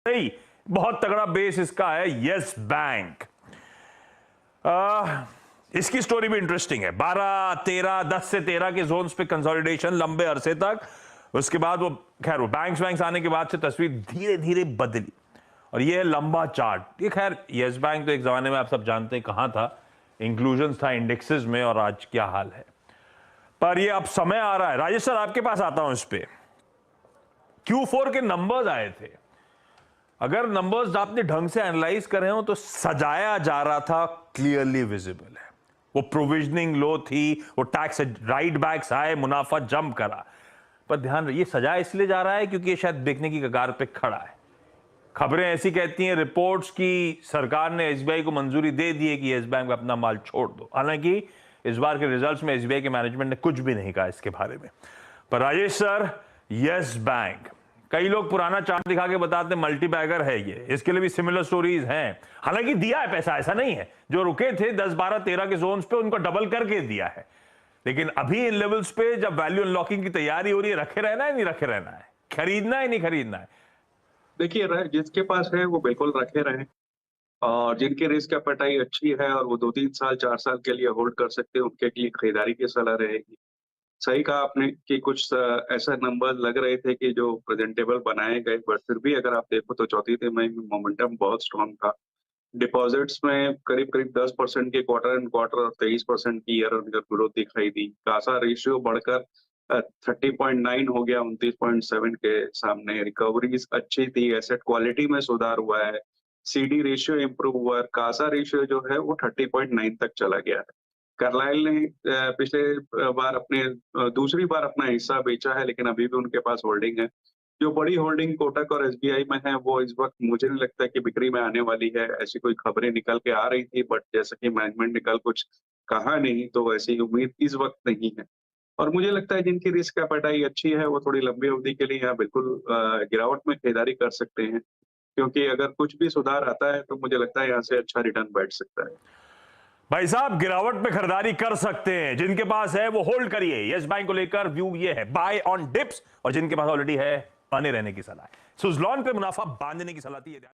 नहीं, बहुत तगड़ा बेस इसका है यस बैंक। इसकी स्टोरी भी इंटरेस्टिंग है। 12, 13, 10 से 13 के जोन्स पे कंसोलिडेशन लंबे अरसे तक। उसके बाद वो खैर वो बैंक्स आने के बाद से तस्वीर धीरे धीरे बदली और ये है लंबा चार्ट। ये खैर यस बैंक तो एक जमाने में आप सब जानते हैं कहां था, इंक्लूजन था इंडेक्सेस में, और आज क्या हाल है। पर ये अब समय आ रहा है। राजेश सर आपके पास आता हूं इस पे। Q4 के नंबर्स आए थे। अगर नंबर्स आपने ढंग से एनालाइज कर रहे हो तो सजाया जा रहा था, क्लियरली विजिबल है। वो प्रोविजनिंग लो थी, वो टैक्स राइट बैक्स आए, मुनाफा जंप करा। पर ध्यान रखिए, सजाया इसलिए जा रहा है क्योंकि ये शायद बिकने की कगार पे खड़ा है। खबरें ऐसी कहती हैं, रिपोर्ट्स की सरकार ने एसबीआई को मंजूरी दे दी है कि यस बैंक में अपना माल छोड़ दो। हालांकि इस बार के रिजल्ट्स में एसबीआई के मैनेजमेंट ने कुछ भी नहीं कहा इसके बारे में। पर राजेश सर, यस बैंक, कई लोग पुराना चार्ट दिखा के बताते हैं मल्टी बैगर है ये, इसके लिए भी सिमिलर स्टोरीज हैं। हालांकि दिया है पैसा, ऐसा नहीं है। जो रुके थे 10, 12, 13 के जोन्स पे, उनको डबल करके दिया है। लेकिन अभी इन लेवल्स पे जब वैल्यू अनलॉकिंग की तैयारी हो रही है, रखे रहना है नहीं रखे रहना है, खरीदना है नहीं खरीदना है? देखिए जिसके पास है वो बिल्कुल रखे रहें, और जिनकी रिस्क एपेटाइट अच्छी है और वो 2-3 साल 4 साल के लिए होल्ड कर सकते हैं, उनके लिए खरीदारी की सलाह रहेगी। सही कहा आपने कि कुछ ऐसा नंबर लग रहे थे कि जो प्रेजेंटेबल बनाए गए, बट फिर भी अगर आप देखो तो चौथी तिमाही में मोमेंटम बहुत स्ट्रांग था। डिपॉजिट्स में करीब-करीब 10% की क्वार्टर एंड क्वार्टर और 23% की ईयर ऑन ईयर ग्रोथ दिखाई दी। कासा रेशियो बढ़कर 30.9 हो गया 29.7 के सामने। रिकवरीज अच्छी थी, एसेट क्वालिटी में सुधार हुआ है, सीडी रेशियो इंप्रूव हुआ है, कासा रेशियो जो है वो 30.9 तक चला गया है। कार्लाइल ने पिछले बार दूसरी बार अपना हिस्सा बेचा है, लेकिन अभी भी उनके पास होल्डिंग है। जो बड़ी होल्डिंग कोटक और एसबीआई में है, वो इस वक्त मुझे नहीं लगता कि बिक्री में आने वाली है। ऐसी कोई खबरें निकल के आ रही थी, बट जैसा कि मैनेजमेंट ने कल कुछ कहा नहीं, तो ऐसी उम्मीद इस वक्त नहीं है। और मुझे लगता है जिनकी रिस्क एपेटाइट अच्छी है, वो थोड़ी लंबी अवधि के लिए यहाँ बिल्कुल गिरावट में खरीदारी कर सकते हैं, क्योंकि अगर कुछ भी सुधार आता है, तो मुझे लगता है यहाँ से अच्छा रिटर्न बैठ सकता है। भाई साहब, गिरावट में खरीदारी कर सकते हैं, जिनके पास है वो होल्ड करिए। यस बैंक को लेकर व्यू ये है, बाय ऑन डिप्स, और जिनके पास ऑलरेडी है बने रहने की सलाह है। सुजलॉन पे मुनाफा बांधने की सलाह थी।